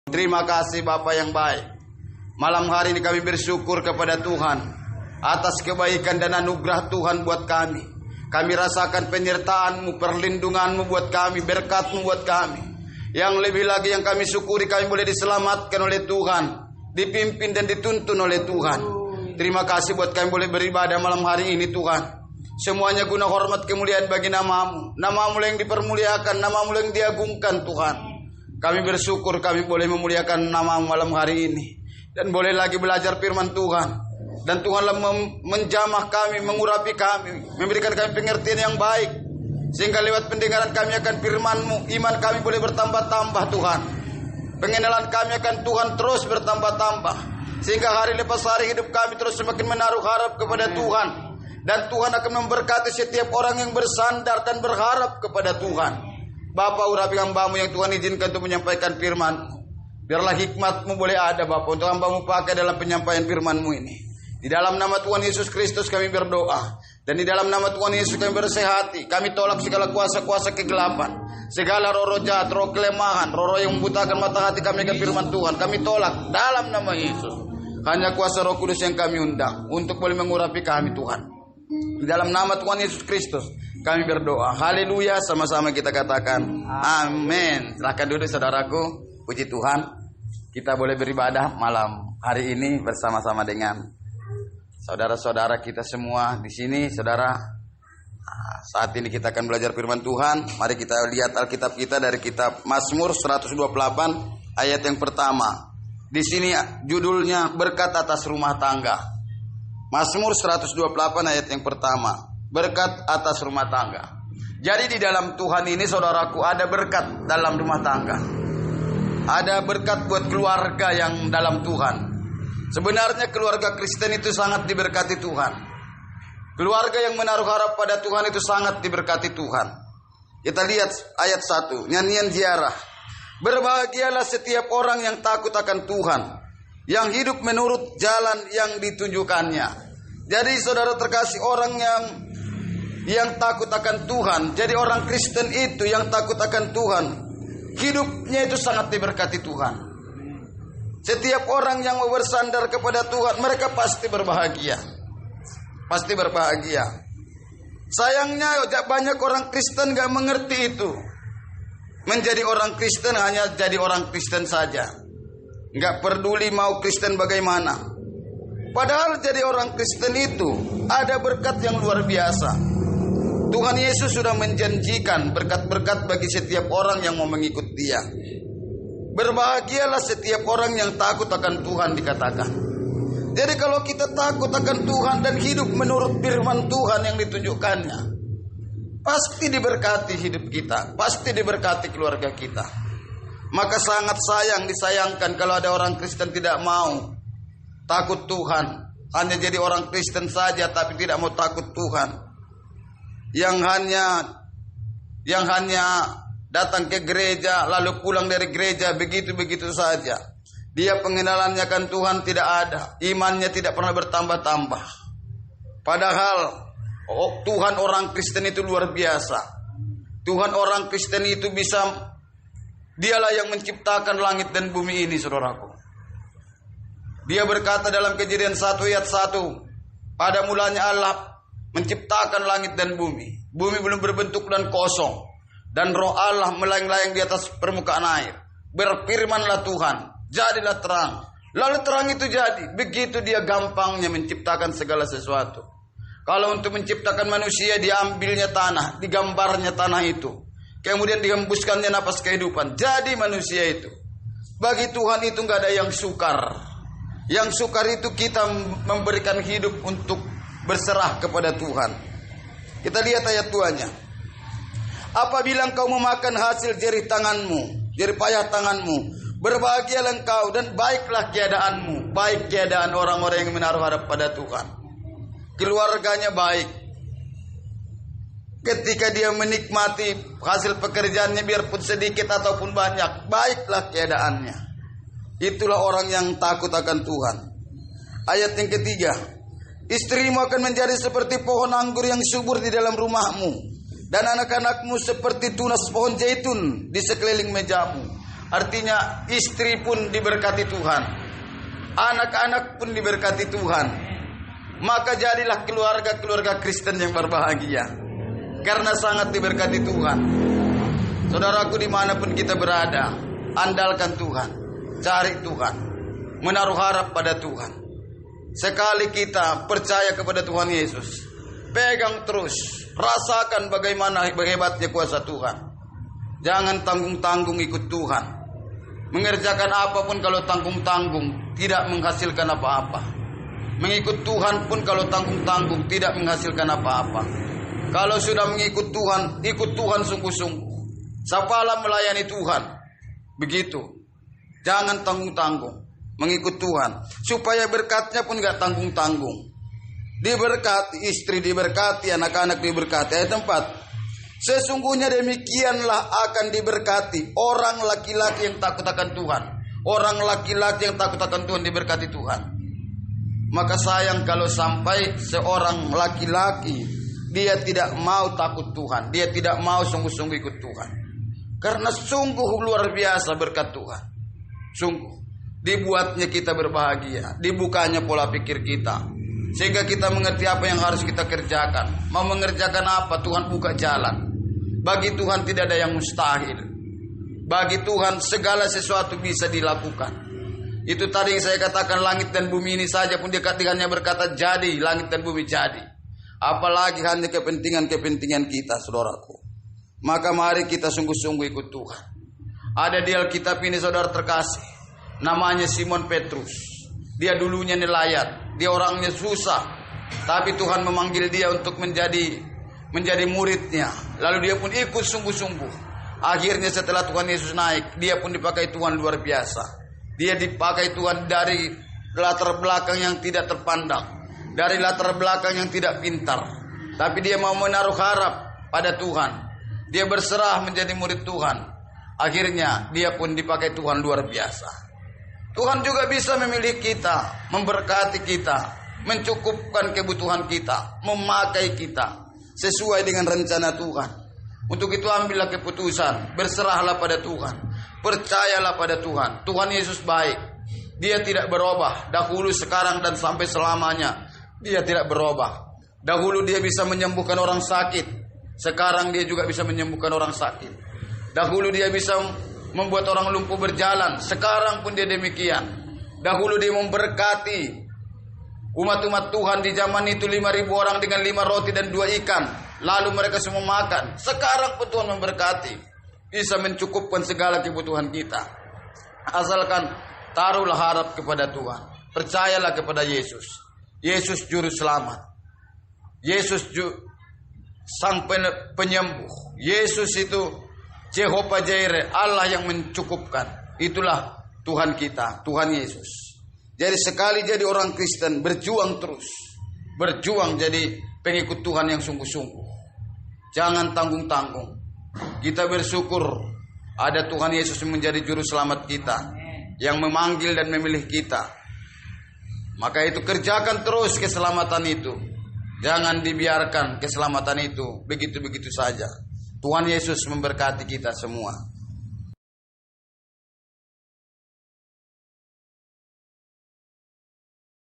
Terima kasih Bapa yang baik. Malam hari ini kami bersyukur kepada Tuhan atas kebaikan dan anugerah Tuhan buat kami. Kami rasakan penyertaan-Mu, perlindungan-Mu buat kami, berkat-Mu buat kami. Yang lebih lagi yang kami syukuri, kami boleh diselamatkan oleh Tuhan, dipimpin dan dituntun oleh Tuhan. Terima kasih buat kami boleh beribadah malam hari ini Tuhan. Semuanya guna hormat kemuliaan bagi nama-Mu. Nama-Mu yang dipermuliakan, nama-Mu yang diagungkan Tuhan. Kami bersyukur kami boleh memuliakan nama-Mu malam hari ini. Dan boleh lagi belajar firman Tuhan. Dan Tuhanlah menjamah kami, mengurapi kami, memberikan kami pengertian yang baik. Sehingga lewat pendengaran kami akan firman-Mu, iman kami boleh bertambah-tambah Tuhan. Pengenalan kami akan Tuhan terus bertambah-tambah. Sehingga hari lepas hari hidup kami terus semakin menaruh harap kepada Tuhan. Dan Tuhan akan memberkati setiap orang yang bersandar dan berharap kepada Tuhan. Bapa, urapi hamba-Mu yang Tuhan izinkan untuk menyampaikan firman-Mu. Biarlah hikmat-Mu boleh ada Bapa untuk hamba-Mu pakai dalam penyampaian firman-Mu ini. Di dalam nama Tuhan Yesus Kristus kami berdoa. Dan di dalam nama Tuhan Yesus kami bersehati. Kami tolak segala kuasa-kuasa kegelapan, segala roh jahat, roh kelemahan, roh yang membutakan mata hati kami akan firman Tuhan. Kami tolak dalam nama Yesus. Hanya kuasa Roh Kudus yang kami undang untuk boleh mengurapi kami Tuhan. Di dalam nama Tuhan Yesus Kristus kami berdoa. Haleluya, sama-sama kita katakan amin. Silahkan duduk saudaraku. Puji Tuhan. Kita boleh beribadah malam hari ini bersama-sama dengan saudara-saudara kita semua di sini, saudara. Saat ini kita akan belajar firman Tuhan. Mari kita lihat Alkitab kita dari kitab Mazmur 128 ayat yang pertama. Di sini judulnya berkat atas rumah tangga. Mazmur 128 ayat yang pertama, berkat atas rumah tangga. Jadi di dalam Tuhan ini saudaraku ada berkat dalam rumah tangga. Ada berkat buat keluarga yang dalam Tuhan. Sebenarnya keluarga Kristen itu sangat diberkati Tuhan. Keluarga yang menaruh harap pada Tuhan itu sangat diberkati Tuhan. Kita lihat ayat 1, nyanyian ziarah. Berbahagialah setiap orang yang takut akan Tuhan, yang hidup menurut jalan yang ditunjukkannya. Jadi saudara terkasih, orang yang takut akan Tuhan, jadi orang Kristen itu yang takut akan Tuhan, hidupnya itu sangat diberkati Tuhan. Setiap orang yang mau bersandar kepada Tuhan, mereka pasti berbahagia. Pasti berbahagia. Sayangnya banyak orang Kristen gak mengerti itu. Menjadi orang Kristen hanya jadi orang Kristen saja. Gak peduli mau Kristen bagaimana. Padahal jadi orang Kristen itu ada berkat yang luar biasa. Tuhan Yesus sudah menjanjikan berkat-berkat bagi setiap orang yang mau mengikut Dia. Berbahagialah setiap orang yang takut akan Tuhan dikatakan. Jadi kalau kita takut akan Tuhan dan hidup menurut firman Tuhan yang ditunjukkannya, pasti diberkati hidup kita, pasti diberkati keluarga kita. Maka sangat disayangkan kalau ada orang Kristen tidak mau takut Tuhan, hanya jadi orang Kristen saja tapi tidak mau takut Tuhan. Yang hanya datang ke gereja lalu pulang dari gereja begitu-begitu saja. Dia pengenalannya kan Tuhan tidak ada, imannya tidak pernah bertambah-tambah. Padahal Tuhan orang Kristen itu luar biasa. Tuhan orang Kristen itu Dialah yang menciptakan langit dan bumi ini, saudaraku. Dia berkata dalam Kejadian 1 ayat 1, pada mulanya Allah menciptakan langit dan bumi. Bumi belum berbentuk dan kosong. Dan roh Allah melayang-layang di atas permukaan air. Berfirmanlah Tuhan, jadilah terang. Lalu terang itu jadi. Begitu dia gampangnya menciptakan segala sesuatu. Kalau untuk menciptakan manusia, diambilnya tanah, digambarnya tanah itu. Kemudian dihembuskannya napas kehidupan. Jadi manusia itu. Bagi Tuhan itu gak ada yang sukar. Yang sukar itu kita memberikan hidup untuk berserah kepada Tuhan. Kita lihat ayat 2-nya. Apabila engkau memakan hasil jerih tanganmu, jerih payah tanganmu, berbahagialah engkau dan baiklah keadaanmu. Baik keadaan orang-orang yang menaruh harap pada Tuhan. Keluarganya baik. Ketika dia menikmati hasil pekerjaannya biarpun sedikit ataupun banyak, baiklah keadaannya. Itulah orang yang takut akan Tuhan. Ayat yang ketiga. Istrimu akan menjadi seperti pohon anggur yang subur di dalam rumahmu, dan anak-anakmu seperti tunas pohon zaitun di sekeliling mejamu. Artinya istri pun diberkati Tuhan, anak-anak pun diberkati Tuhan. Maka jadilah keluarga-keluarga Kristen yang berbahagia karena sangat diberkati Tuhan. Saudaraku, dimanapun kita berada, andalkan Tuhan, cari Tuhan, menaruh harap pada Tuhan. Sekali kita percaya kepada Tuhan Yesus, pegang terus, rasakan bagaimana hebatnya kuasa Tuhan. Jangan tanggung-tanggung ikut Tuhan. Mengerjakan apapun kalau tanggung-tanggung tidak menghasilkan apa-apa. Mengikut Tuhan pun kalau tanggung-tanggung tidak menghasilkan apa-apa. Kalau sudah mengikut Tuhan, ikut Tuhan sungguh-sungguh. Sapalah melayani Tuhan. Begitu. Jangan tanggung-tanggung. Mengikut Tuhan. Supaya berkatnya pun gak tanggung-tanggung. Diberkati, istri diberkati, anak-anak diberkati. Ayat 4. Sesungguhnya demikianlah akan diberkati orang laki-laki yang takut akan Tuhan. Orang laki-laki yang takut akan Tuhan diberkati Tuhan. Maka sayang kalau sampai seorang laki-laki dia tidak mau takut Tuhan, dia tidak mau sungguh-sungguh ikut Tuhan. Karena sungguh luar biasa berkat Tuhan. Sungguh dibuatnya kita berbahagia, dibukanya pola pikir kita, sehingga kita mengerti apa yang harus kita kerjakan. Mau mengerjakan apa, Tuhan buka jalan. Bagi Tuhan tidak ada yang mustahil. Bagi Tuhan segala sesuatu bisa dilakukan. Itu tadi yang saya katakan, langit dan bumi ini saja pun dia ketika berkata jadi, langit dan bumi jadi. Apalagi hanya kepentingan-kepentingan kita, saudaraku. Maka mari kita sungguh-sungguh ikut Tuhan. Ada di Alkitab ini saudara terkasih, namanya Simon Petrus. Dia dulunya nelayan, dia orangnya susah, tapi Tuhan memanggil dia untuk menjadi muridnya. Lalu dia pun ikut sungguh-sungguh. Akhirnya setelah Tuhan Yesus naik, dia pun dipakai Tuhan luar biasa. Dia dipakai Tuhan dari latar belakang yang tidak terpandang, dari latar belakang yang tidak pintar, tapi dia mau menaruh harap pada Tuhan. Dia berserah menjadi murid Tuhan. Akhirnya dia pun dipakai Tuhan luar biasa. Tuhan juga bisa memilih kita, memberkati kita, mencukupkan kebutuhan kita, memakai kita sesuai dengan rencana Tuhan. Untuk itu ambillah keputusan, berserahlah pada Tuhan, percayalah pada Tuhan. Tuhan Yesus baik, dia tidak berubah, dahulu, sekarang, dan sampai selamanya. Dia tidak berubah. Dahulu dia bisa menyembuhkan orang sakit, sekarang dia juga bisa menyembuhkan orang sakit. Dahulu dia bisa membuat orang lumpuh berjalan, sekarang pun dia demikian. Dahulu dia memberkati umat-umat Tuhan di zaman itu 5.000 orang dengan 5 roti dan 2 ikan. Lalu mereka semua makan. Sekarang pun Tuhan memberkati, bisa mencukupkan segala kebutuhan kita. Asalkan taruhlah harap kepada Tuhan, percayalah kepada Yesus. Yesus juru selamat, Yesus sang penyembuh. Yesus itu Jehovah Jireh, Allah yang mencukupkan. Itulah Tuhan kita, Tuhan Yesus. Jadi sekali jadi orang Kristen, berjuang terus, berjuang jadi pengikut Tuhan yang sungguh-sungguh. Jangan tanggung-tanggung. Kita bersyukur ada Tuhan Yesus yang menjadi juru selamat kita, yang memanggil dan memilih kita. Maka itu kerjakan terus keselamatan itu. Jangan dibiarkan keselamatan itu begitu-begitu saja. Tuhan Yesus memberkati kita semua.